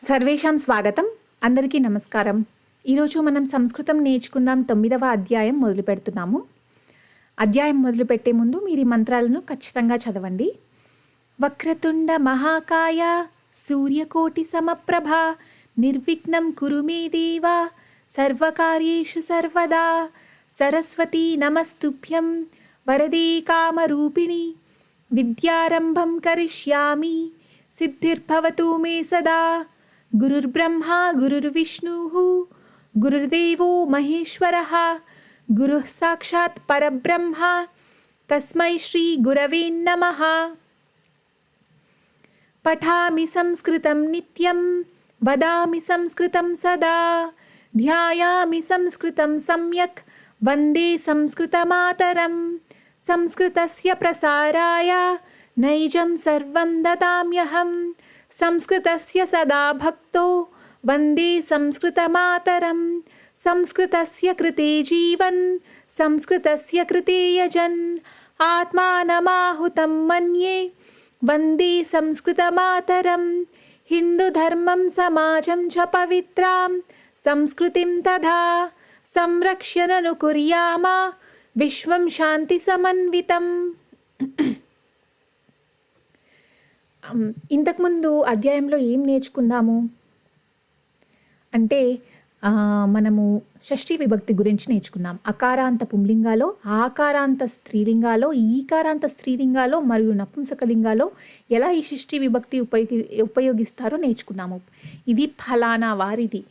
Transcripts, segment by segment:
సర్వేషాం స్వాగతం. అందరికీ నమస్కారం. ఈరోజు మనం సంస్కృతం నేర్చుకుందాం 9వ అధ్యాయం మొదలు పెడుతున్నాము. అధ్యాయం మొదలుపెట్టే ముందు మీరు ఈ మంత్రాలను ఖచ్చితంగా చదవండి. వక్రతుండ మహాకాయ సూర్యకోటి సమప్రభ నిర్విఘ్నం కురు మే దేవ సర్వకార్యేషు సర్వదా సరస్వతీ నమస్తుభ్యం వరదే కామరూపిణి విద్యారంభం కరిష్యామి సిద్ధిర్భవతు మే సదా. గురుర్బ్రహ్మ గురుర్విష్ణుః గురుర్దేవో మహేశ్వరః గురుః సాక్షాత్ పరబ్రహ్మ తస్మై శ్రీ గురవే నమః. పఠామి సంస్కృతం నిత్యం వదామి సంస్కృతం సదా ధ్యాయామి సంస్కృతం సమ్యక్ వందే సంస్కృతమాతరం. సంస్కృతస్య ప్రసారాయ నైజం సర్వం దదామ్యహం. సంస్కృతస్య సదా భక్తో వందే సంస్కృతమాతరం. సంస్కృతస్య కృతే జీవన్ సంస్కృతస్య కృతే యజన్ ఆత్మానమాహుతం మన్యే వందే సంస్కృతమాతరం. హిందూధర్మం సమాజం చ పవిత్రాం సంస్కృతిం తథా సంరక్ష్యనను కుర్యామ విశ్వం శాంతి సమన్వితం. ఇంతకుముందు అధ్యాయంలో ఏం నేర్చుకుందాము అంటే మనము షష్ఠీ విభక్తి గురించి నేర్చుకున్నాం. అకారాంత పుంలింగాలో, ఆకారాంత స్త్రీలింగాలో, ఈకారాంత స్త్రీలింగాలో మరియు నపుంసకలింగాలో ఎలా ఈ షష్ఠీ విభక్తి ఉపయోగిస్తారో నేర్చుకున్నాము. ఇది ఫలానా వారిది,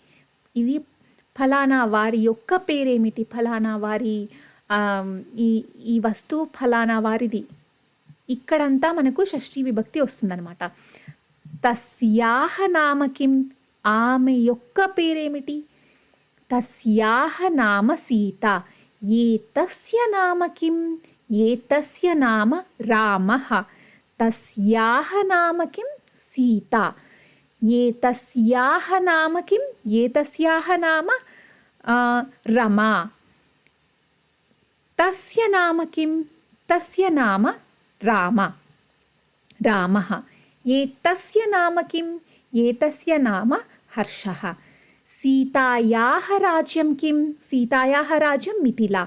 ఇది ఫలానా వారి యొక్క పేరేమిటి, ఫలానా వారి ఈ వస్తువు ఫలానా వారిది. ఇక్కడంతా మనకు షష్ఠీ విభక్తి వస్తుందన్నమాట. తస్యాహ నామ కిం, ఆమె యొక్క పేరేమిటి. తస్యాహ నామ సీత. ఏతస్య నామ కిం, ఏతస్య నామ రామః. తస్యాహ నామ కిం సీత. ఏతస్యాహ నామ కిం, ఏతస్యాహ నామ రమా. తస్య నామ కిం, తస్య నామ రామ రామః. ఏతస్య నామ కిం, ఏతస్య నామ హర్షః. సీతాయాః రాజ్యం కిం, సీతాయాః రాజ్యం మిథిలా.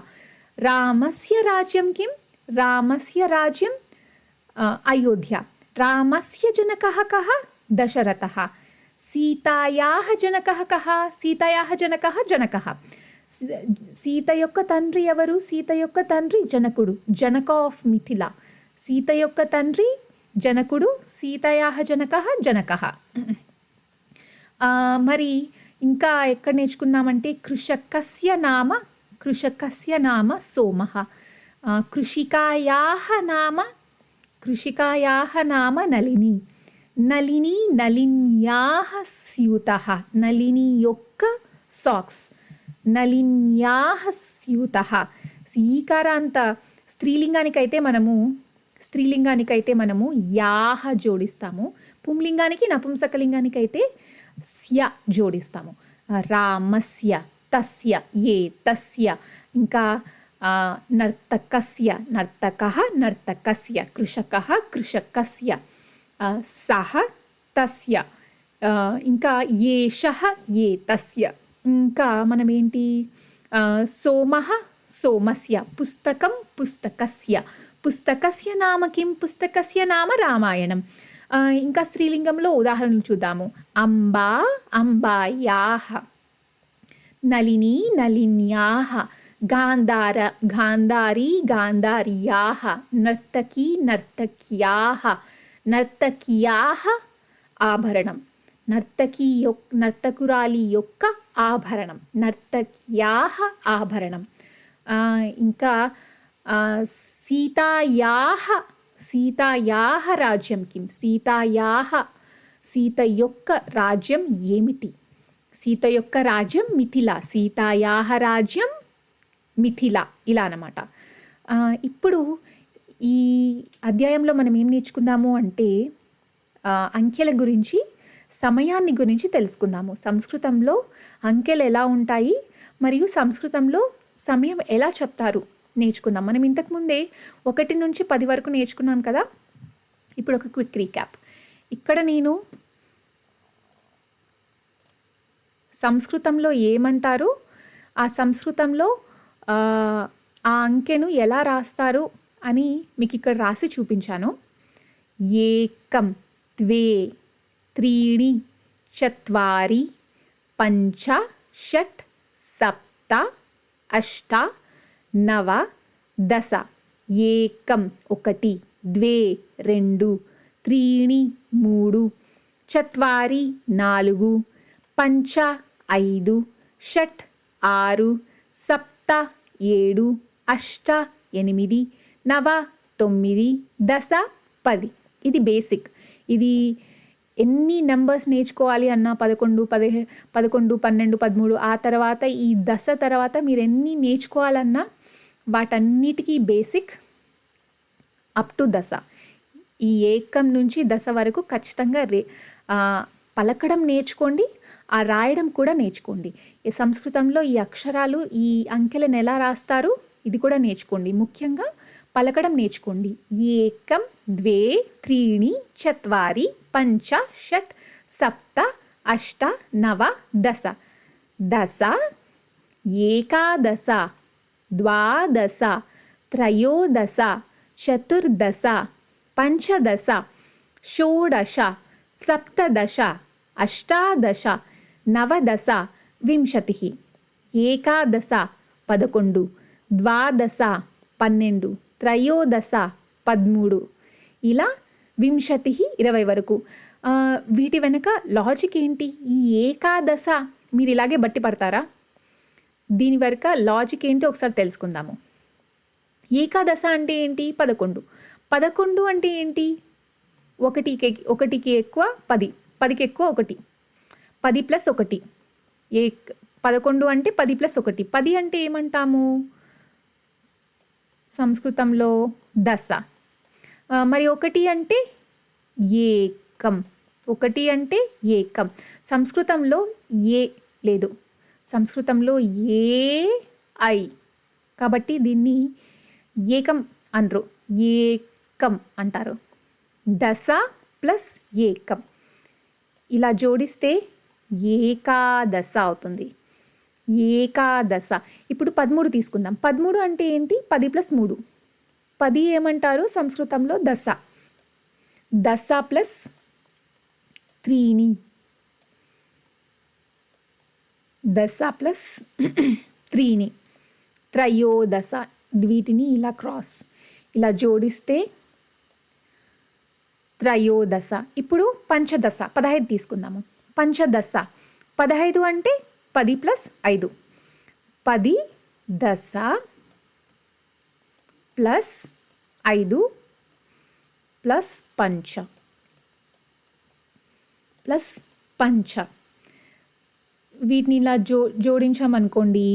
రామస్య రాజ్యం కిం, రామస్య రాజ్యం అయోధ్య. రామస్య జనకः కः, దశరథः. సీతాయాః జనకः కः, సీతాయాః జనకः జనకः. సీత యొక్క తండ్రి ఎవరు, సీత యొక్క తండ్రి జనకుడు, జనక ఆఫ్ మిథిలా. సీత యొక్క తండ్రి జనకుడు, సీతయాః జనకः జనకः. మరి ఇంకా ఎక్కడ నేర్చుకున్నామంటే కృషకస్య నామ, కృషకస్య నామ సోమః. కృషికాయాః నామ, కృషికాయాః నామ నళిని. నళిని నళిన్యాః స్యూతః. నళిని యొక్క సాక్స్. నళిన్యాః స్యూతః. ఈకారాంత స్త్రీలింగానికైతే మనము యాహ జోడిస్తాము. పుంలింగానికి నపుంసకలింగానికైతే స్య జోడిస్తాము. రామస్య, తస్య, ఏ తస్య. ఇంకా నర్తకస్య, నర్తకః నర్తకస్య. కృషకః కృషకస్య. సహ తస్య. ఇంకా ఏషః ఏతస్య. ఇంకా మనమేంటి సోమః సోమస్య. పుస్తకం పుస్తకస్య. పుస్తకస్య నామ కిం, పుస్తకస్య నామ రామాయణం. ఇంకా స్త్రీలింగంలో ఉదాహరణలు చూద్దాము. అంబా అంబాయాః. నళిని నళిన్యాః. గాంధార గాంధారీ గాంధార్యాః. నర్తకీ నర్తక్యాః. నర్తక్యాః ఆభరణం. నర్తకురాలి యొక్క ఆభరణం. నర్తక్యాః ఆభరణం. ఇంకా సీతాయాః, సీతాయాః రాజ్యం కిం, సీతాయాః సీత యొక్క రాజ్యం ఏమిటి. సీత యొక్క రాజ్యం మిథిలా. సీతాయాః రాజ్యం మిథిలా. ఇలా అన్నమాట. ఇప్పుడు ఈ అధ్యాయంలో మనం ఏం నేర్చుకుందాము అంటే అంకెల గురించి, సమయాన్ని గురించి తెలుసుకుందాము. సంస్కృతంలో అంకెలు ఎలా ఉంటాయి మరియు సంస్కృతంలో సమయం ఎలా చెప్తారు నేర్చుకుందాం. మనం ఇంతకుముందే 1 నుంచి 10 వరకు నేర్చుకున్నాం కదా. ఇప్పుడు ఒక క్విక్ రీక్యాప్. ఇక్కడ నేను సంస్కృతంలో ఏమంటారు, ఆ సంస్కృతంలో ఆ అంకెను ఎలా రాస్తారు అని మీకు ఇక్కడ రాసి చూపించాను. ఏకం, ద్వే, త్రీణి, చత్వారి, పంచ, షట్, సప్త, అష్ట, నవ, దశ. ఏకం ఒకటి, ద్వే రెండు, త్రీణి మూడు, చత్వారి నాలుగు, పంచ ఐదు, షట్ ఆరు, సప్త ఏడు, అష్ట ఎనిమిది, నవ తొమ్మిది, దశ 10. ఇది బేసిక్. ఇది ఎన్ని నెంబర్స్ నేర్చుకోవాలి అన్నా 11, 12, 13, ఆ తర్వాత ఈ దశ తర్వాత మీరు ఎన్ని నేర్చుకోవాలన్నా వాటన్నిటికీ బేసిక్ అప్ టు దశ. ఈ ఏకం నుంచి దశ వరకు ఖచ్చితంగా పలకడం నేర్చుకోండి, ఆ రాయడం కూడా నేర్చుకోండి. ఈ సంస్కృతంలో ఈ అక్షరాలు ఈ అంకెలను ఎలా రాస్తారు ఇది కూడా నేర్చుకోండి. ముఖ్యంగా పలకడం నేర్చుకోండి. ఏకం, ద్వే, త్రీణి, చత్వారి, పంచ, షట్, సప్త, అష్ట, నవ, దశ. దశ, ఏకాదశ, ద్వాదశ, త్రయోదశ, చతుర్దశ, పంచదశ, షోడశ, సప్తదశ, అష్టాదశ, నవదశ, వింశతి. ఏకాదశ 11, ద్వాదశ 12, త్రయోదశ 13, ఇలా వింశతి 20 వరకు. వీటి వెనక లాజిక్ ఏంటి? ఈ ఏకాదశ మీరు ఇలాగే బట్టి పడతారా? దీని వెనక లాజిక్ ఏంటి ఒకసారి తెలుసుకుందాము. ఏకాదశ అంటే ఏంటి? 11. 11 అంటే ఏంటి? ఒకటికి ఎక్కువ 10, 10కి ఎక్కువ 1, 10 + 1. 11 అంటే 10 + 1. 10 అంటే ఏమంటాము సంస్కృతంలో? దశ. మరి 1 అంటే ఏకం. 1 అంటే ఏకం. సంస్కృతంలో ఏ లేదు, సంస్కృతంలో ఏ ఐ, కాబట్టి దీన్ని ఏకం అనరు, ఏకం అంటారు. దశ ప్లస్ ఏకం ఇలా జోడిస్తే ఏకాదశ అవుతుంది. ఏకాదశ. ఇప్పుడు 13 తీసుకుందాం. 13 అంటే ఏంటి? 10 + 3. 10 ఏమంటారు సంస్కృతంలో? దశ. దశ ప్లస్ త్రీణి, దశ ప్లస్ త్రీణి, త్రయోదశ. వీటిని ఇలా క్రాస్ ఇలా జోడిస్తే త్రయోదశ. ఇప్పుడు పంచదశ 15 తీసుకుందాము. పంచదశ 15 అంటే 10 + 5. 10 దశ ప్లస్ 5 ప్లస్ పంచ ప్లస్ పంచ. వీటిని ఇలా జోడించామనుకోండి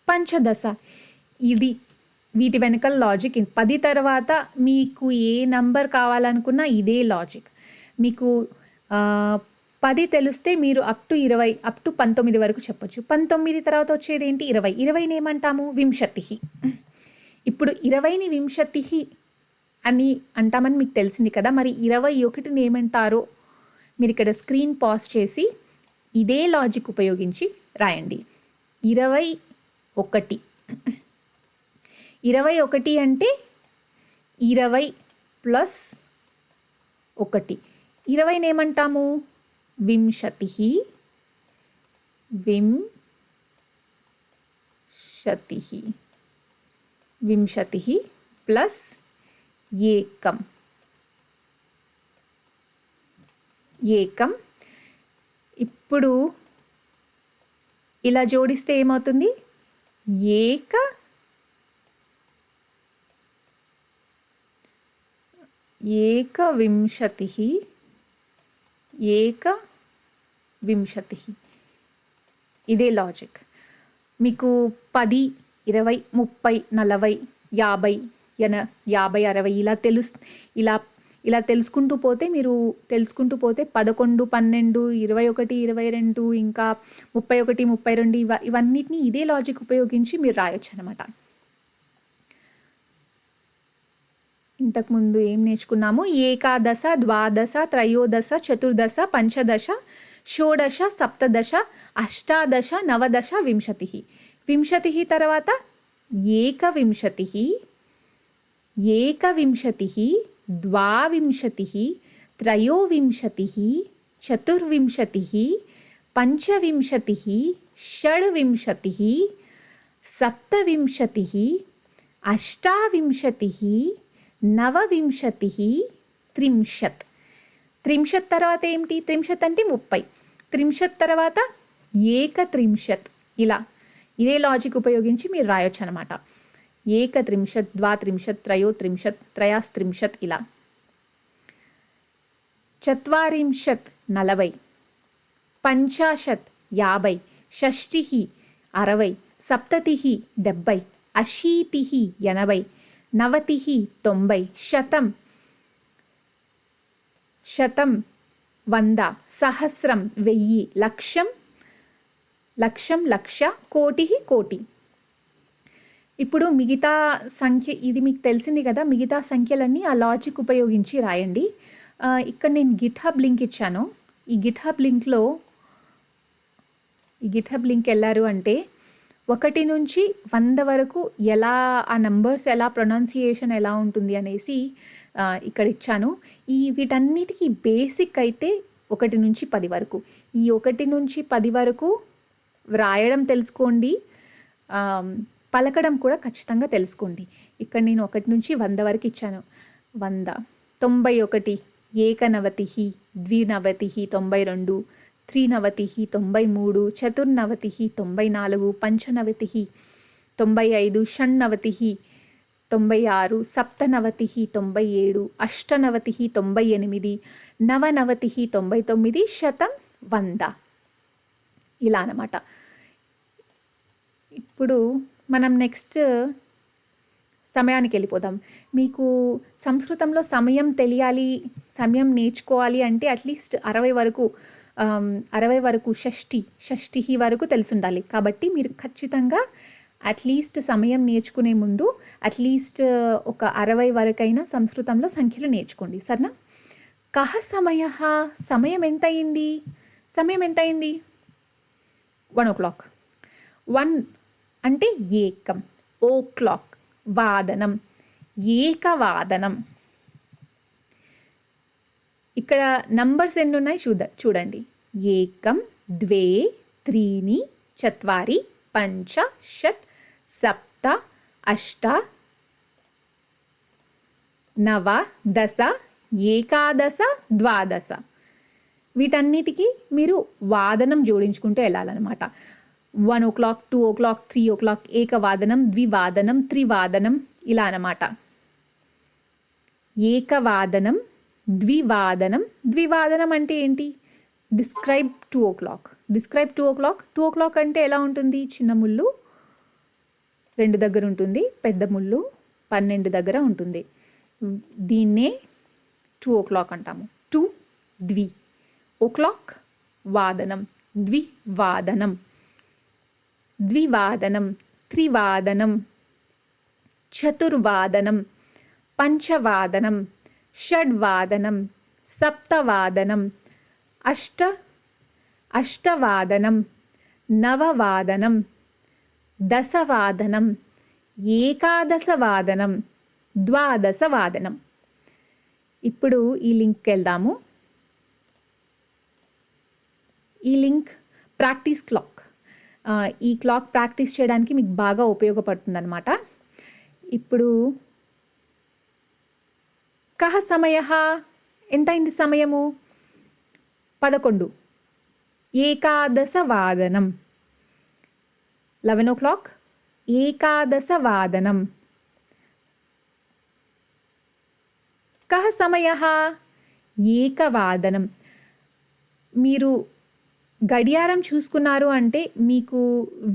పంచదశ. ఇది వీటి వెనకాల లాజిక్. 10 తర్వాత మీకు ఏ నంబర్ కావాలనుకున్నా ఇదే లాజిక్. మీకు 10 తెలిస్తే మీరు అప్ టు 20, అప్ టు 19 వరకు చెప్పొచ్చు. 19 తర్వాత వచ్చేది ఏంటి? 20. 20ని ఏమంటాము? వింశతి. ఇప్పుడు 20ని వింశతి అని అంటామని మీకు తెలిసింది కదా. మరి 21ని ఏమంటారో మీరు ఇక్కడ స్క్రీన్ పాజ్ చేసి ఇదే లాజిక్ ఉపయోగించి రాయండి. 21. 21 అంటే 20 + 1. 20ని ఏమంటాము? వింశతి. వింశతి ప్లస్ ఏకం. ఏకం. ఇప్పుడు ఇలా జోడిస్తే ఏమవుతుంది? ఏకవింశతి. ఏకవింశతి. ఇదే లాజిక్. మీకు 10, 20, 30, 40, 50, 60 ఇలా తెలుసుకుంటూ పోతే 11, 12, 21, 22 ఇంకా 31, 32 ఇవన్నిటిని ఇదే లాజిక్ ఉపయోగించి మీరు రాయొచ్చు అనమాట. ఇంతకుముందు ఏం నేర్చుకున్నాము? ఏకాదశ, ద్వాదశ, త్రయోదశ, చతుర్దశ, పంచదశ, షోడశ, సప్తదశ, అష్టాదశ, నవదశ, వింశతిః. వింశతిః తర్వాత ఏకవింశతిః, ఏకవింశతిః, ద్వావింశతిః, త్రయోవింశతిః, చతుర్వింశతిః, పంచవింశతిః, షడ్వింశతిః, సప్తవింశతిః, అష్టావింశతిః, నవవింశతిః, త్రింశత్. త్రింశత్ తర్వాత ఏమిటి? త్రింశత్ అంటే 30. త్రింశత్ తర్వాత ఏకత్రింశత్. ఇలా ఇదే లాజిక్ ఉపయోగించి మీరు రాయొచ్చు అనమాట. ఏకత్రింశత్, ద్వాత్రింశత్, త్రయోత్రింశత్, త్రయాస్త్రింశత్ ఇలా. చత్వారింశత్ 40, పంచాశత్ 50, షష్టిః 60, సప్తతిః 70, అశీతిః 80, నవతిః 90, శతం 100, సహస్రం 1000, లక్షం లక్ష, కోటి. ఇప్పుడు మిగతా సంఖ్య ఇది మీకు తెలిసింది కదా, మిగతా సంఖ్యలన్నీ ఆ లాజిక్ ఉపయోగించి రాయండి. ఇక్కడ నేను గిట్హబ్ లింక్ ఇచ్చాను. ఈ గిట్హబ్ లింక్ వెళ్ళారు అంటే 1 నుంచి 100 వరకు ఎలా ఆ నంబర్స్ ఎలా ప్రొనౌన్సియేషన్ ఎలా ఉంటుంది అనేసి ఇక్కడ ఇచ్చాను. వీటన్నిటికీ బేసిక్ అయితే 1 నుంచి 10 వరకు. ఈ 1 నుంచి 10 వరకు వ్రాయడం తెలుసుకోండి, పలకడం కూడా ఖచ్చితంగా తెలుసుకోండి. ఇక్కడ నేను 1 నుంచి 100 వరకు ఇచ్చాను. 100, 91, ఏకనవతిః, ద్వినవతిః 92, త్రినవతిః 93, చతుర్నవతిః 94, పంచనవతిః 95, షణ్ణవతిః 96, సప్తనవతిః 97, అష్టనవతిః 98, నవనవతిః 99, శతం 100 ఇలా అన్నమాట. ఇప్పుడు మనం నెక్స్ట్ సమయానికి వెళ్ళిపోదాం. మీకు సంస్కృతంలో సమయం తెలియాలి, సమయం నేర్చుకోవాలి అంటే అట్లీస్ట్ 60 వరకు షష్ఠి వరకు తెలిసి ఉండాలి. కాబట్టి మీరు ఖచ్చితంగా అట్లీస్ట్ సమయం నేర్చుకునే ముందు అట్లీస్ట్ ఒక 60 వరకైనా సంస్కృతంలో సంఖ్యలు నేర్చుకోండి, సరేనా? కహ సమయః, సమయం ఎంత అయింది? 1 o'clock. 1 అంటే ఏకం, ఓ క్లాక్, వాదనం, ఏకవాదనం. ఇక్కడ నంబర్స్ ఎన్ని ఉన్నాయి చూడండి. ఏకం, ద్వే, త్రీని, చత్వారి, పంచ, షట్, సప్త, అష్ట, నవ, దశ, ఏకాదశ, ద్వాదశ. వీటన్నిటికీ మీరు వాదనం జోడించుకుంటూ వెళ్ళాలన్నమాట. 1 o'clock, 2 o'clock, 3 o'clock, ఏకవాదనం, ద్వివాదనం, త్రివాదనం ఇలా అన్నమాట. ఏకవాదనం, ద్వివాదనం అంటే ఏంటి? Describe 2 o'clock. 2 o'clock అంటే ఎలా ఉంటుంది? చిన్న ముళ్ళు 2 దగ్గర ఉంటుంది, పెద్ద ముళ్ళు 12 దగ్గర ఉంటుంది. దీన్నే 2 o'clock అంటాము. 2 ద్వి, o'clock వాదనం, ద్వివాదనం, త్రివాదనం, చతుర్వాదనం, పంచవాదనం, షడ్వాదనం, సప్తవాదనం, అష్టవాదనం, నవవాదనం, దశవాదనం, ఏకాదశవాదనం, ద్వాదశవాదనం. ఇప్పుడు ఈ లింక్కి వెళ్దాము. ఈ లింక్ ప్రాక్టీస్ క్లాక్. ఈ క్లాక్ ప్రాక్టీస్ చేయడానికి మీకు బాగా ఉపయోగపడుతుంది అన్నమాట. ఇప్పుడు కహ సమయః, ఎంతైంది సమయము? 11, ఏకాదశవాదనం. 11 o'clock, ఏకాదశవాదనం. కహ సమయః, ఏకవాదనం. మీరు గడియారం చూసుకున్నారు అంటే మీకు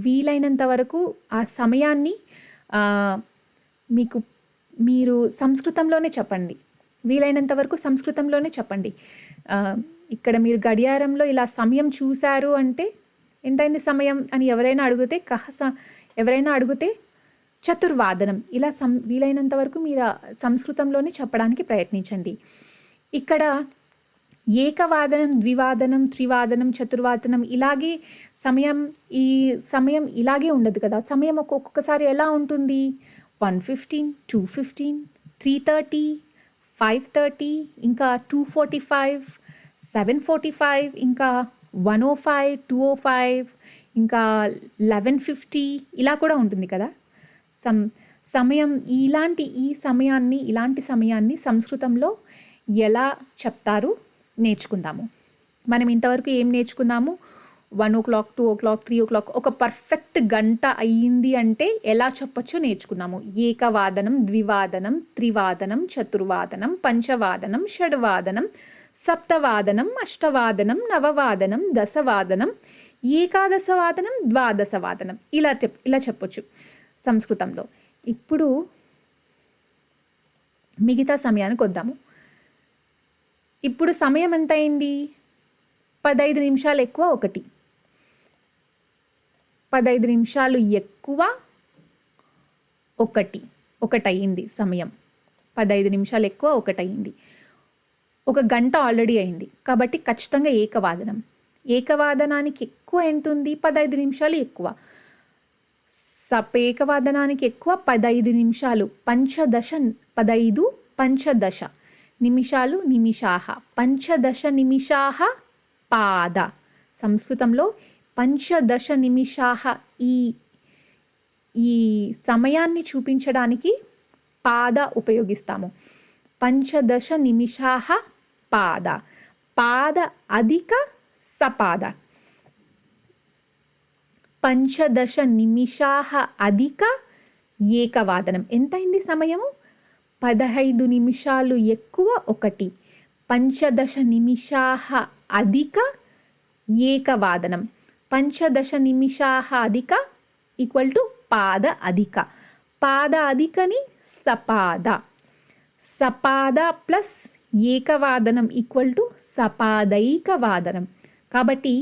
వీలైనంత వరకు ఆ సమయాన్ని మీరు సంస్కృతంలోనే చెప్పండి. వీలైనంత వరకు సంస్కృతంలోనే చెప్పండి. ఇక్కడ మీరు గడియారంలో ఇలా సమయం చూశారు అంటే ఎంతైంది సమయం అని ఎవరైనా అడిగితే చతుర్వాదనం. ఇలా వీలైనంత వరకు మీరు సంస్కృతంలోనే చెప్పడానికి ప్రయత్నించండి. ఇక్కడ ఏకవాదనం, ద్వివాదనం, త్రివాదనం, చతుర్వాదనం ఇలాగే ఈ సమయం ఇలాగే ఉండదు కదా. సమయం ఒక్కొక్కసారి ఎలా ఉంటుంది? 1:15, 2:15, 3:30, 5:30, ఇంకా 2:45, 7:45, ఇంకా 1:05, 2:05, ఇంకా 11:50 ఇలా కూడా ఉంటుంది కదా. ఇలాంటి సమయాన్ని సంస్కృతంలో ఎలా చెప్తారు నేర్చుకుందాము. మనం ఇంతవరకు ఏం నేర్చుకున్నాము? 1 o'clock, 2 o'clock, 3 o'clock ఒక పర్ఫెక్ట్ గంట అయ్యింది అంటే ఎలా చెప్పచ్చో నేర్చుకున్నాము. ఏకవాదనం, ద్వివాదనం, త్రివాదనం, చతుర్వాదనం, పంచవాదనం, షడ్వాదనం, సప్తవాదనం, అష్టవాదనం, నవవాదనం, దశవాదనం, ఏకాదశవాదనం, ద్వాదశవాదనం ఇలా చెప్పొచ్చు సంస్కృతంలో. ఇప్పుడు మిగతా సమయానికి వద్దాము. ఇప్పుడు సమయం ఎంత అయింది? 15 నిమిషాలు ఎక్కువ 1, 15 నిమిషాలు ఎక్కువ 1 అయింది సమయం. 15 నిమిషాలు ఎక్కువ 1 అయింది. 1 గంట ఆల్రెడీ అయింది కాబట్టి ఖచ్చితంగా ఏకవాదనం. ఏకవాదనానికి ఎక్కువ ఎంత ఉంది? 15 నిమిషాలు ఎక్కువ. ఏకవాదనానికి ఎక్కువ 15 నిమిషాలు. 15 పంచదశ నిమిషాలు, నిమిషాహ, పంచదశ నిమిషాహ పాద. సంస్కృతంలో పంచదశ నిమిషాహ ఈ సమయాన్ని చూపించడానికి పాద ఉపయోగిస్తాము. పంచదశ నిమిషాహ పాద. పాద అధిక సపాద. పంచదశ నిమిషాహ అధిక ఏకవాదనం. ఎంతైంది సమయము? 15 నిమిషాలు ఎక్కువ 1. పంచదశ నిమిషాహ అధిక ఏకవాదనం. పంచదశ నిమిషాహ అధిక ఈక్వల్ టు పాద అధిక. పాద అధికని సపాద. సపాద ప్లస్ ఏకవాదనం ఈక్వల్ టు సపాదైకవాదనం. కాబట్టి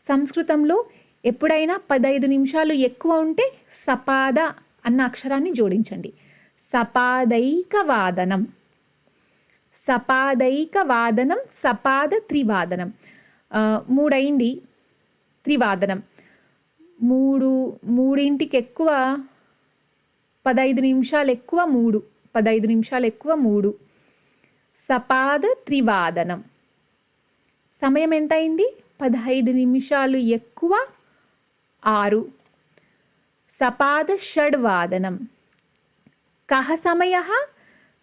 సంస్కృతంలో ఎప్పుడైనా 15 నిమిషాలు ఎక్కువ ఉంటే సపాద అన్న అక్షరాన్ని జోడించండి. సపాదైకవాదనం. సపాదైకవాదనం, సపాద త్రివాదనం. 3 అయింది త్రివాదనం. 3కి ఎక్కువ 15 నిమిషాలు ఎక్కువ 3. 15 నిమిషాలు ఎక్కువ 3. సపాద త్రివాదనం. సమయం ఎంత అయింది? 15 నిమిషాలు ఎక్కువ 6. సపాద షడ్వాదనం. కహ సమయః?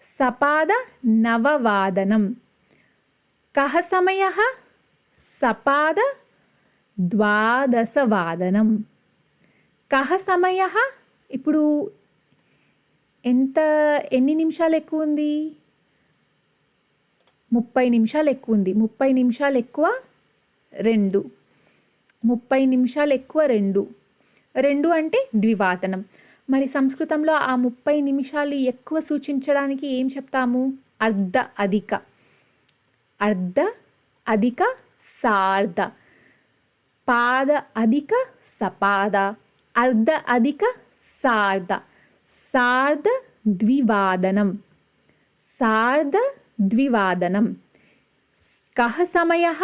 సపాద నవవాదనం. కహ సమయః? సపాద ద్వాదశవాదనం. కహ సమయః? ఇప్పుడు ఎన్ని నిమిషాలు ఎక్కువ ఉంది? 30 నిమిషాలు ఎక్కువ ఉంది. 30 నిమిషాలు ఎక్కువ 2. 30 నిమిషాలు ఎక్కువ 2. 2 అంటే ద్వివాదనం. మరి సంస్కృతంలో ఆ 30 నిమిషాలు ఎక్కువ సూచించడానికి ఏం చెప్తాము? అర్ధ అధిక. అర్ధ అధిక సార్ధ. పాద అధిక సపాద. అర్ధ అధిక సార్ధ. సార్ధ ద్వివాదనం. సార్ధ ద్వివాదనం. కహ సమయః?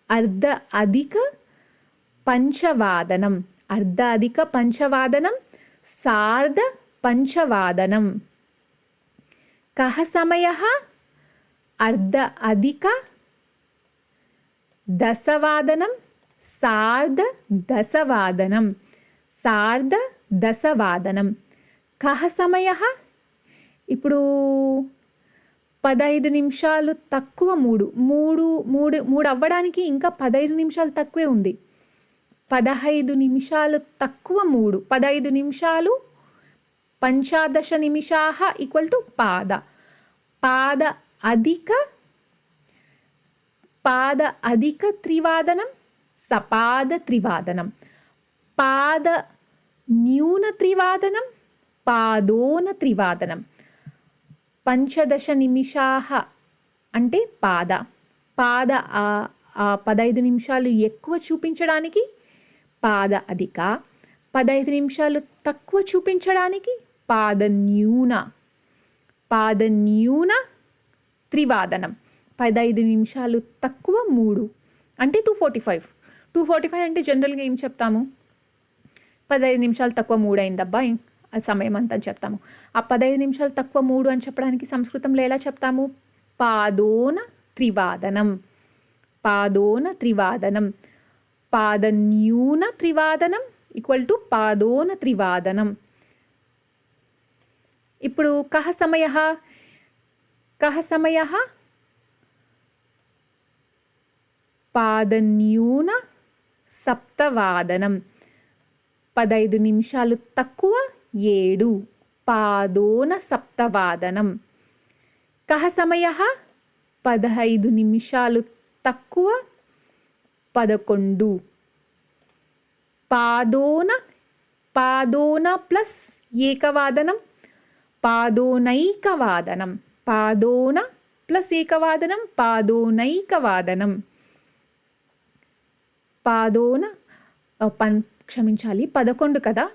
అర్ధ అధిక పంచవాదనం. అర్ధ అధిక పంచవాదనం, సార్ధ పంచవాదనం. కహ సమయః? అర్ధ అధిక దశవాదనం, సార్ధ దశవాదనం. సార్ధ దశవాదనం. కహ సమయః? ఇప్పుడు 15 నిమిషాలు తక్కువ 3 అవ్వడానికి ఇంకా 15 నిమిషాలు తక్కువే ఉంది. 15 నిమిషాలు తక్కువ 3. 15 నిమిషాలు పంచాదశ నిమిషాహ ఈక్వల్ టు పాద. పాద అధిక త్రివాదనం, సపాద త్రివాదనం. పాద న్యూన త్రివాదనం, పాదోన త్రివాదనం. పంచదశ నిమిషాహ అంటే పాద. 15 నిమిషాలు ఎక్కువ చూపించడానికి పాద అధిక. 15 నిమిషాలు తక్కువ చూపించడానికి పాదన్యూన పాదన్యూన త్రివాదనం. 15 నిమిషాలు తక్కువ 3 అంటే 2:45. 2:45 అంటే జనరల్గా ఏం చెప్తాము, 15 నిమిషాలు తక్కువ 3 అయిందబ్బా అది సమయం అంతా చెప్తాము. ఆ 15 నిమిషాలు తక్కువ 3 అని చెప్పడానికి సంస్కృతంలో ఎలా చెప్తాము, పాదోన త్రివాదనం. పాదోన త్రివాదనం. పాదన్యూన త్రివాదనం ఈక్వల్ టు పాదోన త్రివాదనం. ఇప్పుడు కః సమయః? కః సమయః పాదన్యూన సప్తవాదనం. 15 నిమిషాలు తక్కువ 7 పాదోన సప్తవాదనం. కః సమయః? 15 నిమిషాలు తక్కువ 11 పాదోన. పాదోన ప్లస్ ఏకవాదనం పాదోనైకవాదనం. పాదోన ప్లస్ ఏకవాదనం పాదోనైకవాదనం. పాదోన క్షమించాలి 11 కదా,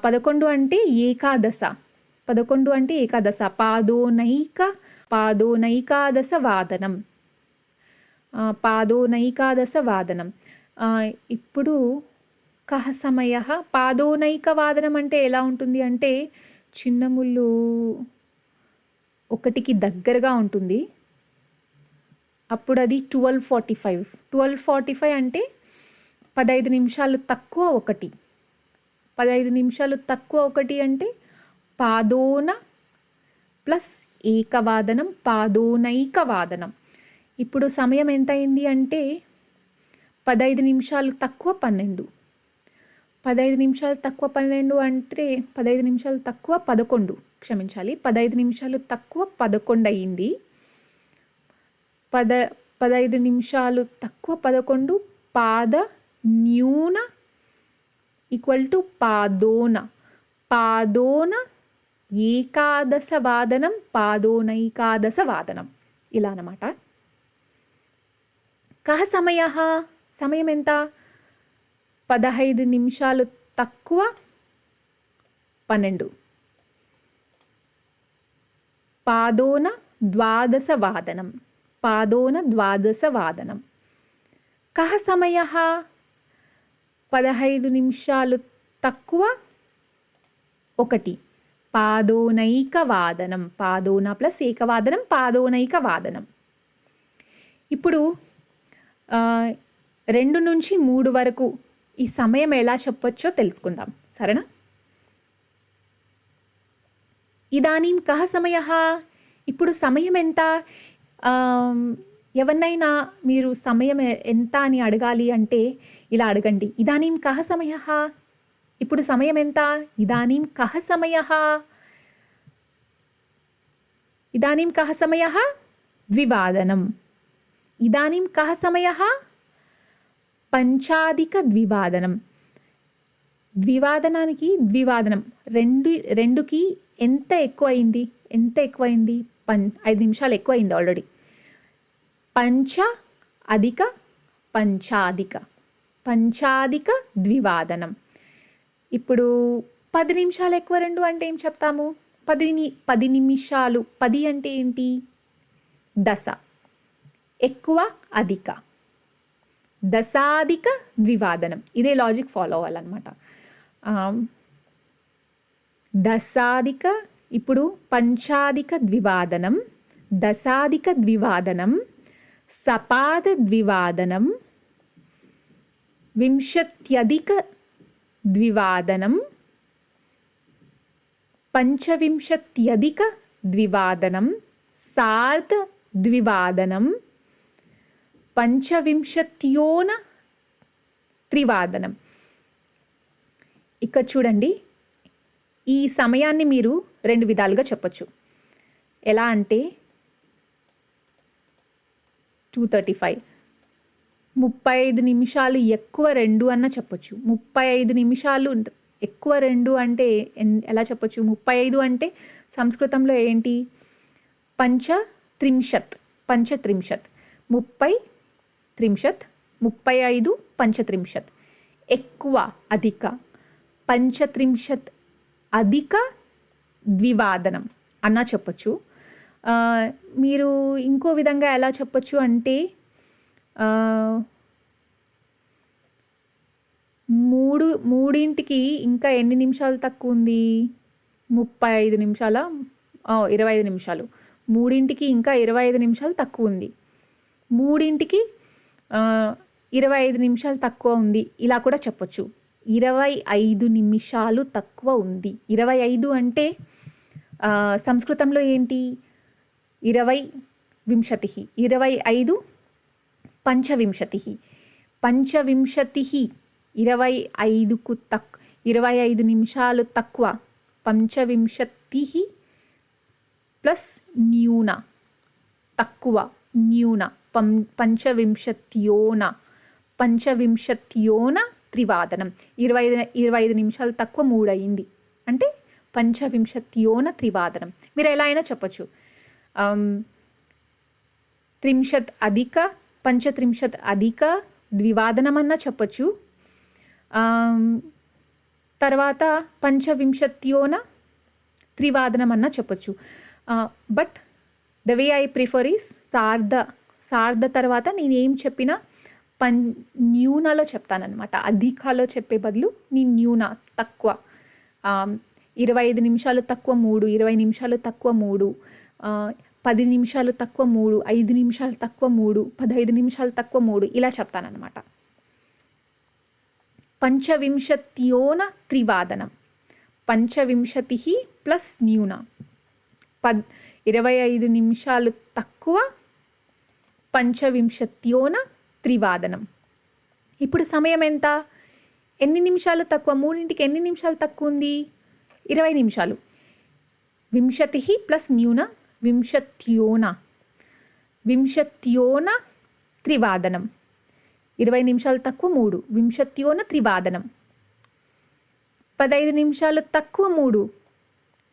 11 అంటే ఏకాదశ. 11 అంటే ఏకాదశ. పాదోనైకాదశ వాదనం. పాదోనైకాదశ వాదనం. ఇప్పుడు కః సమయః? పాదోనైక వాదనం అంటే ఎలా ఉంటుంది అంటే చిన్న ముళ్ళు 1కి దగ్గరగా ఉంటుంది, అప్పుడు అది 12:45. 12:45 అంటే 15 నిమిషాలు తక్కువ 1. 15 నిమిషాలు తక్కువ 1 అంటే పాదోన ప్లస్ ఏకవాదనం పాదోనైక వాదనం. ఇప్పుడు సమయం ఎంత అయింది అంటే 15 నిమిషాలు తక్కువ 12. 15 నిమిషాలు తక్కువ 12 అంటే 15 నిమిషాలు తక్కువ 11. క్షమించాలి, 15 నిమిషాలు తక్కువ 11 అయ్యింది. 15 నిమిషాలు తక్కువ 11 పాద న్యూన ఈక్వల్ టు పాదోన. పాదోన ఏకాదశ వాదనం పాదోనైకాదశ వాదనం. ఇలా అన్నమాట. కః సమయః? సమయం ఎంత? 15 నిమిషాలు తక్కువ 12 పాదోన ద్వాదశ వాదనం. పాదోన ద్వాదశ వాదనం. కః సమయః? 15 నిమిషాలు తక్కువ 1 పాదోనైక వాదనం. పాదోన ప్లస్ ఏకవాదనం పాదోనైక వాదనం. ఇప్పుడు 2 నుంచి 3 వరకు ఈ సమయం ఎలా చెప్పొచ్చో తెలుసుకుందాం, సరేనా? ఇదానీం కః సమయః? ఇప్పుడు సమయం ఎంత? ఎవరినైనా మీరు సమయం ఎంత అని అడగాలి అంటే ఇలా అడగండి, ఇదానీం కః సమయః? ఇప్పుడు సమయం ఎంత? ఇదానీం కః సమయః? ఇదానీం కః సమయః? ద్వివాదనం. ఇదానీం కః సమయః? పంచాధికద్వివాదనం. ద్వివాదనానికి ద్వివాదనం 2కి ఎంత ఎక్కువ అయింది? ఎంత ఎక్కువ అయింది? 5 నిమిషాలు ఎక్కువ అయింది ఆల్రెడీ. పంచ అధిక పంచాధిక. పంచాధిక ద్వివాదనం. ఇప్పుడు 10 నిమిషాలు ఎక్కువ 2 అంటే ఏం చెప్తాము? 10 నిమిషాలు. 10 అంటే ఏంటి? దశ. ఎక్కువ అధిక. దశాధిక ద్వివాదనం. ఇదే లాజిక్ ఫాలో అవ్వాలన్నమాట. దశాధిక. ఇప్పుడు పంచాధిక ద్వివాదనం, దశాధిక ద్వివాదనం, సపాద ద్వివాదనం, వింశత్యధిక ద్వివాదనం, పంచవింశత్యధిక ద్వివాదనం, సార్ధ ద్వివాదనం, పంచవింశత్యోన త్రివాదనం. ఇక్కడ చూడండి, ఈ సమయాన్ని మీరు 2 విధాలుగా చెప్పొచ్చు. ఎలా అంటే 2:35 35 నిమిషాలు ఎక్కువ 2 అన్న చెప్పొచ్చు. 35 నిమిషాలు ఎక్కువ 2 అంటే ఎలా చెప్పొచ్చు? 35 అంటే సంస్కృతంలో ఏంటి? పంచత్రింశత్. పంచత్రింశత్ 30 త్రింశత్ 35 పంచత్రింశత్. ఎక్కువ అధిక. పంచత్రింశత్ అధిక ద్వివాదనం అన్న చెప్పొచ్చు. మీరు ఇంకో విధంగా ఎలా చెప్పొచ్చు అంటే మూడింటికి ఇంకా ఎన్ని నిమిషాలు తక్కువ ఉంది? 35 నిమిషాల 25 నిమిషాలు. మూడింటికి ఇంకా 25 నిమిషాలు తక్కువ ఉంది. మూడింటికి 25 నిమిషాలు తక్కువ ఉంది. ఇలా కూడా చెప్పొచ్చు. 25 నిమిషాలు తక్కువ ఉంది. 25 అంటే సంస్కృతంలో ఏంటి? 20 వింశతిః. 25 పంచవింశతిః. పంచవింశతిః 25కు 25 నిమిషాలు తక్కువ. పంచవింశతిః ప్లస్ న్యూన తక్కువ న్యూన పంచవింశత్యోన పంచవింశత్యోన త్రివాదనం. 25 నిమిషాలు తక్కువ 3 అయింది అంటే పంచవింశత్యోన త్రివాదనం. మీరు ఎలా అయినా చెప్పచ్చు. 30 అధిక పంచత్రింశత్ అధిక ద్వివాదనం అన్నా చెప్పచ్చు. తర్వాత పంచవింశత్యోన త్రివాదనం అన్నా చెప్పచ్చు. But the way I prefer is సార్ధ తర్వాత నేనేం చెప్పినా న్యూనలో చెప్తానమాట. అధికలో చెప్పే బదులు నేను న్యూన తక్కువ. 25 నిమిషాలు తక్కువ 3, 20 నిమిషాలు తక్కువ 3, 10 నిమిషాలు తక్కువ 3, 5 నిమిషాలు తక్కువ 3, 15 నిమిషాలు తక్కువ 3 ఇలా చెప్తానమాట. పంచవింశత్యోన త్రివాదనం. పంచవింశతిః ప్లస్ న్యూన 25 నిమిషాలు తక్కువ పంచవింశత్యోన త్రివాదనం. ఇప్పుడు సమయం ఎంత? ఎన్ని నిమిషాలు తక్కువ? మూడింటికి ఎన్ని నిమిషాలు తక్కువ ఉంది? 20 నిమిషాలు. వింశతిః ప్లస్ న్యూన వింశత్యోన వింశత్యోన త్రివాదనం. 20 నిమిషాలు తక్కువ 3 వింశత్యోన త్రివాదనం. 15 నిమిషాలు తక్కువ 3.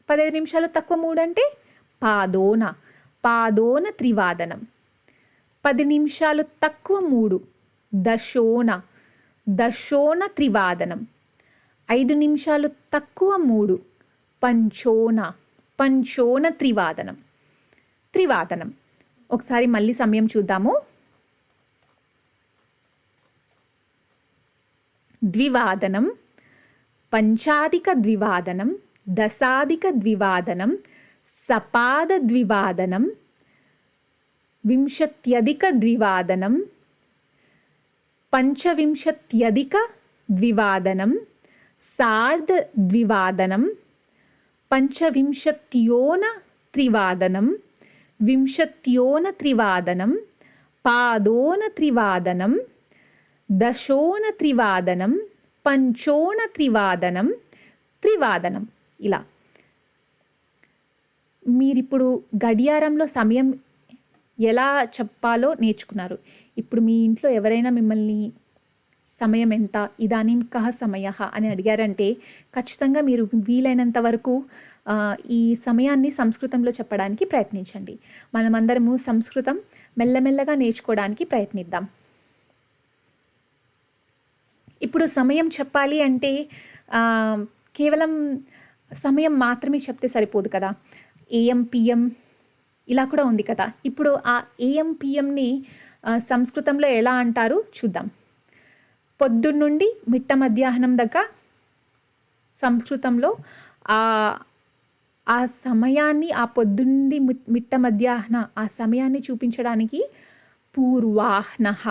15 నిమిషాలు తక్కువ 3 అంటే పాదోన పాదోన త్రివాదనం. 10 నిమిషాలు తక్కువ 3 దశోన దశోన త్రివాదనం. 5 నిమిషాలు తక్కువ 3 పంచోన పంచోన త్రివాదనం. త్రివాదనం. ఒకసారి మళ్ళీ సమయం చూద్దాము. ద్వివాదనం, పంచాధిక ద్వివాదనం, దశాధిక ద్వివాదనం, సపాద ద్వివాదనం, వింశత్యధిక ద్వివాదనం, పంచవింశత్యధిక ద్వివాదనం, సార్ధ ద్వివాదనం, పంచవింశత్యోన త్రివాదనం, వింశత్యోన త్రివాదనం, పాదోన త్రివాదనం, దశోన త్రివాదనం, పంచోన త్రివాదనం, త్రివాదనం. ఇలా మీరిప్పుడు గడియారంలో సమయం ఎలా చెప్పాలో నేర్చుకున్నారు. ఇప్పుడు మీ ఇంట్లో ఎవరైనా మిమ్మల్ని సమయం ఎంత, ఇదానీం కః సమయః అని అడిగారంటే ఖచ్చితంగా మీరు వీలైనంత వరకు ఈ సమయాన్ని సంస్కృతంలో చెప్పడానికి ప్రయత్నించండి. మనమందరము సంస్కృతం మెల్లమెల్లగా నేర్చుకోవడానికి ప్రయత్నిద్దాం. ఇప్పుడు సమయం చెప్పాలి అంటే కేవలం సమయం మాత్రమే చెప్తే సరిపోదు కదా. ఏఎం పిఎం ఇలా కూడా ఉంది కదా. ఇప్పుడు ఆ ఏఎం పిఎంని సంస్కృతంలో ఎలా అంటారు చూద్దాం. పొద్దున్నుండి మిట్ట మధ్యాహ్నం దాకా సంస్కృతంలో ఆ సమయాన్ని, ఆ పొద్దుండి మిట్ట మధ్యాహ్న ఆ సమయాన్ని చూపించడానికి పూర్వాహ్నః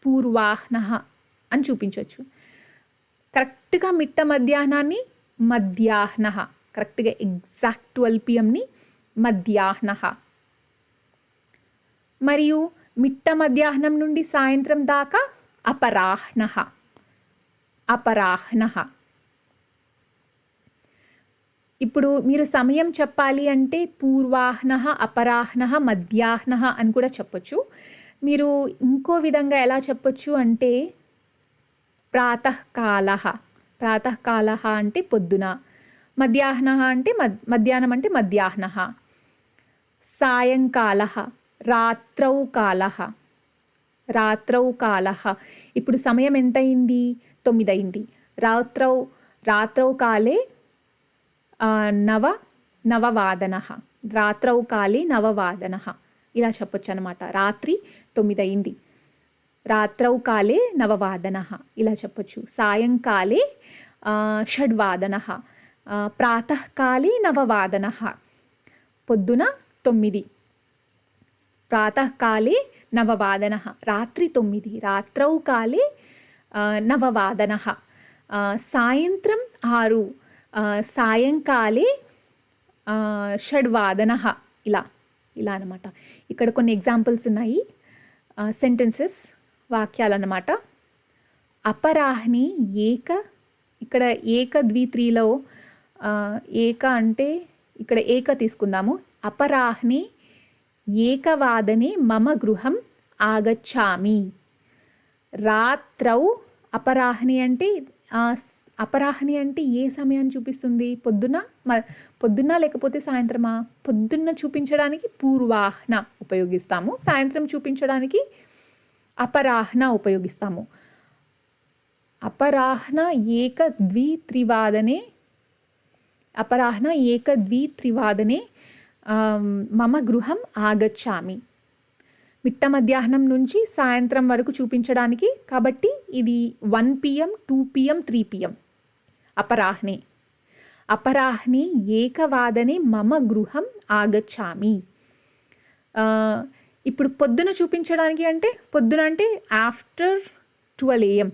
పూర్వాహ్నః అని చూపించవచ్చు. కరెక్ట్గా మిట్ట మధ్యాహ్నాన్ని మధ్యాహ్నః, కరెక్ట్గా ఎగ్జాక్ట్ 12 PM మధ్యాహ్నః. మరియు మిట్ట మధ్యాహ్నం నుండి సాయంత్రం దాకా అపరాహ్నః అపరాహ్నః. ఇప్పుడు మీరు సమయం చెప్పాలి అంటే పూర్వాహ్నః, అపరాహ్నః, మధ్యాహ్నః అని కూడా చెప్పొచ్చు. మీరు ఇంకో విధంగా ఎలా చెప్పొచ్చు అంటే ప్రాతఃకాలః. ప్రాతఃకాలః అంటే పొద్దున, మధ్యాహ్నః అంటే మధ్యాహ్నం అంటే మధ్యాహ్నః, సాయంకాలః, రాత్రౌ కాలః రాత్రౌ కాలః. ఇప్పుడు సమయం ఎంత అయింది? 9 అయింది. రాత్రౌ కాలే నవవాదనः, రాత్రౌ కాలే నవవాదనः ఇలా చెప్పొచ్చు అనమాట. రాత్రి 9 అయింది, రాత్రౌ కాలే నవవాదనः ఇలా చెప్పొచ్చు. సాయంకాలే షడ్వాదనः, ప్రాతఃకాలే నవవాదనः పొద్దున 9, ప్రాతఃకాలే నవవాదనः రాత్రి 9, రాత్రౌ కాలే నవవాదనः సాయంత్రం 6, సాయంకాలే షడ్వాదనः ఇలా ఇలా అనమాట. ఇక్కడ కొన్ని ఎగ్జాంపుల్స్ ఉన్నాయి, సెంటెన్సెస్, వాక్యాలన్నమాట. అపరాహ్ని ఇక్కడ ఏక ద్విత్రీలో ఏక అంటే ఇక్కడ ఏక తీసుకుందాము. అపరాహ్ని ఏకవాదనే మమ గృహం ఆగచ్చామి. రాత్రౌ అపరాహ్ని అంటే అపరాహ్ని అంటే ఏ సమయాన్ని చూపిస్తుంది? పొద్దున్న లేకపోతే సాయంత్రమా? పొద్దున్న చూపించడానికి పూర్వాహ్న ఉపయోగిస్తాము, సాయంత్రం చూపించడానికి అపరాహ్న ఉపయోగిస్తాము. అపరాహ్న ఏక ద్విత్రివాదనే మమ గృహం ఆగచ్చామి. మిట్ట మధ్యాహ్నం నుంచి సాయంత్రం వరకు చూపించడానికి, కాబట్టి ఇది 1 PM 2 PM 3 PM. అపరాహ్నే ఏకవాదనే మమ గృహం ఆగచ్చామి. ఇప్పుడు పొద్దున చూపించడానికి అంటే పొద్దున అంటే ఆఫ్టర్ 12 AM,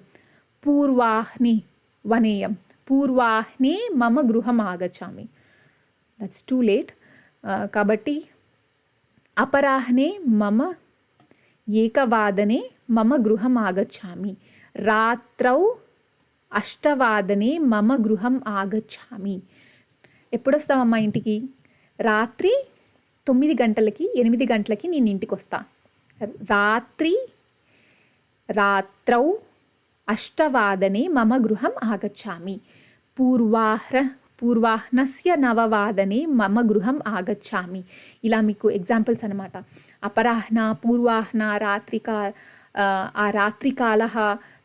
పూర్వాహ్ని 1 AM, పూర్వాహ్నే మమ గృహం ఆగచ్చామి. That's too late. కాబట్టి అపరాహ్నే ఏకవాదనే మమ గృహం ఆగచ్చామి. రాత్రౌ 8 మమ గృహం ఆగచ్చామి. ఎప్పుడొస్తావమ్మా ఇంటికి? రాత్రి 9 గంటలకి 8 గంటలకి నేను ఇంటికి వస్తా. రాత్రౌ 8 మమ గృహం ఆగచ్చామి. పూర్వాహ్నస్య 9 మమ గృహం ఆగచ్చామి. ఇలా మీకు ఎగ్జాంపుల్స్ అనమాట. అపరాహ్న, పూర్వాహ్న, రాత్రికాల,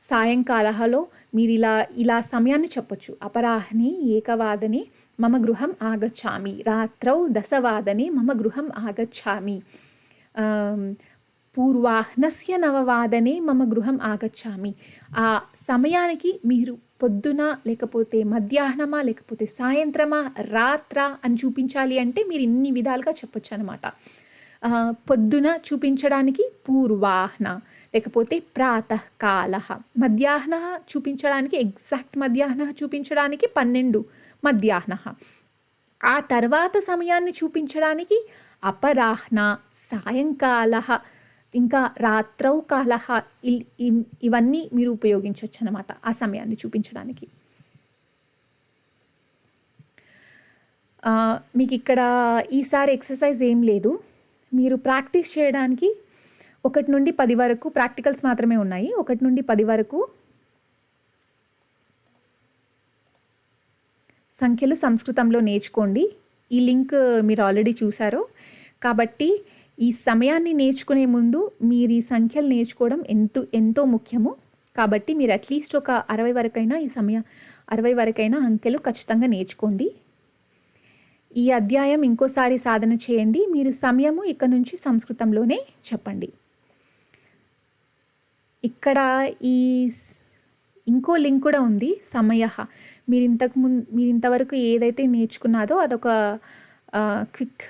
సాయంకాలలో మీరు ఇలా సమయాన్ని చెప్పొచ్చు. అపరాహ్ని ఏకవాదనే మమ గృహం ఆగచ్చామి, రాత్రౌ 10 మమ గృహం ఆగచ్చామి, పూర్వాహ్నస్య 9 మమ గృహం ఆగచ్చామి. ఆ సమయానికి మీరు పొద్దున లేకపోతే మధ్యాహ్నమా లేకపోతే సాయంత్రమా రాత్ర అని చూపించాలి అంటే మీరు ఇన్ని విధాలుగా చెప్పొచ్చు అనమాట. పొద్దున చూపించడానికి పూర్వాహ్న లేకపోతే ప్రాతకాల, మధ్యాహ్న చూపించడానికి ఎగ్జాక్ట్ మధ్యాహ్న చూపించడానికి 12 మధ్యాహ్న, ఆ తర్వాత సమయాన్ని చూపించడానికి అపరాహ్న, సాయంకాల, ఇంకా రాత్రౌ కాల, ఇవన్నీ మీరు ఉపయోగించవచ్చు అనమాట ఆ సమయాన్ని చూపించడానికి. మీకు ఇక్కడ ఈసారి ఎక్సర్సైజ్ ఏం లేదు, మీరు ప్రాక్టీస్ చేయడానికి 1 నుండి 10 వరకు ప్రాక్టికల్స్ మాత్రమే ఉన్నాయి. 1 నుండి 10 వరకు సంఖ్యలు సంస్కృతంలో నేర్చుకోండి. ఈ లింక్ మీరు ఆల్రెడీ చూశారు కాబట్టి ఈ సమయాన్ని నేర్చుకునే ముందు మీరు ఈ సంఖ్యలు నేర్చుకోవడం ఎంతో ముఖ్యము. కాబట్టి మీరు అట్లీస్ట్ ఒక 60 వరకైనా అంకెలు ఖచ్చితంగా నేర్చుకోండి. ఈ అధ్యాయం ఇంకోసారి సాధన చేయండి. మీరు సమయము ఇక్కడ నుంచి సంస్కృతంలోనే చెప్పండి. ఇక్కడ ఇంకో లింక్ కూడా ఉంది, సమయ. మీరు ఇంతవరకు ఏదైతే నేర్చుకున్నారో అదొక క్విక్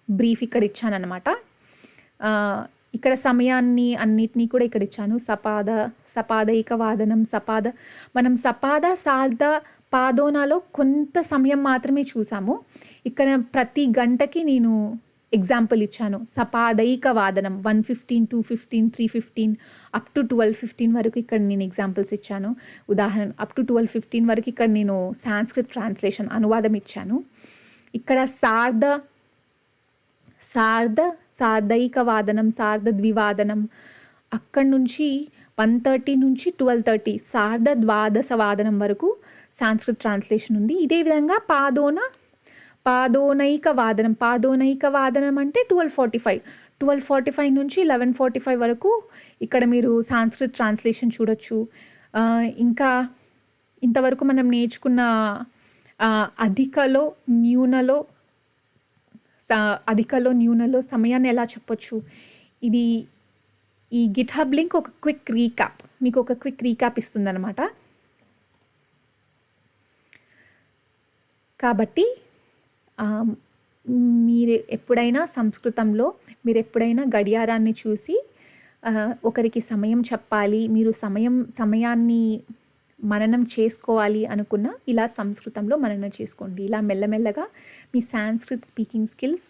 బ్రీఫ్ ఇక్కడ ఇచ్చానన్నమాట. ఇక్కడ సమయాన్ని అన్నిటినీ కూడా ఇక్కడ ఇచ్చాను. సపాదైక వాదనం, మనం సపాద సార్ధ పాదోనాలో కొంత సమయం మాత్రమే చూసాము. ఇక్కడ ప్రతి గంటకి నేను ఎగ్జాంపుల్ ఇచ్చాను. సపాదైక వాదనం 1:15, 2:15, 3:15 అప్ టు 12:15 వరకు ఇక్కడ నేను ఎగ్జాంపుల్స్ ఇచ్చాను. ఉదాహరణ అప్ టు 12:15 వరకు ఇక్కడ నేను సాంస్క్రిట్ ట్రాన్స్లేషన్ అనువాదం ఇచ్చాను. ఇక్కడ సార్ధైక వాదనం, ద్వివాదనం, అక్కడి నుంచి 1:30 నుంచి 12:30 సార్ధ ద్వాదశ వాదనం వరకు సాంస్క్రిట్ ట్రాన్స్లేషన్ ఉంది. ఇదే విధంగా పాదోనైక వాదనం అంటే 12:45 నుంచి 11:45 వరకు ఇక్కడ మీరు సాంస్క్రిట్ ట్రాన్స్లేషన్ చూడొచ్చు. ఇంకా ఇంతవరకు మనం నేర్చుకున్న అధికలో న్యూనలో అధికలో న్యూనలో సమయాన్ని ఎలా చెప్పొచ్చు? ఇది ఈ గిట్‌హబ్ లింక్ ఒక క్విక్ రీక్యాప్, మీకు ఒక క్విక్ రీక్యాప్ ఇస్తుందన్నమాట. కాబట్టి మీరు ఎప్పుడైనా సంస్కృతంలో మీరు ఎప్పుడైనా గడియారాన్ని చూసి ఒకరికి సమయం చెప్పాలి, మీరు సమయాన్ని మననం చేసుకోవాలి అనుకున్న ఇలా సంస్కృతంలో మననం చేసుకోండి. ఇలా మెల్లమెల్లగా మీ సాంస్క్రిట్ స్పీకింగ్ స్కిల్స్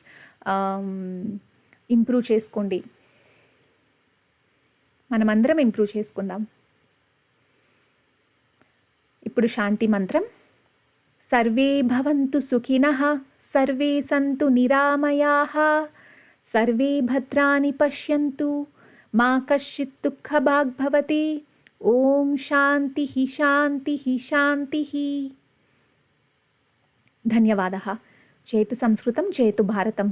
ఇంప్రూవ్ చేసుకోండి. మనమందరం ఇంప్రూవ్ చేసుకుందాం. ఇప్పుడు శాంతి మంత్రం. సర్వే భవంతు సుఖినః, సర్వే సంతు నిరామయాః, సర్వే భద్రాణి పశ్యంతు, మా కశ్చిత్ దుఃఖభాగ్ భవతి. ఓం శాంతి శాంతి శాంతి. ధన్యవాదः. జయతు సంస్కృతం, జయతు భారతం.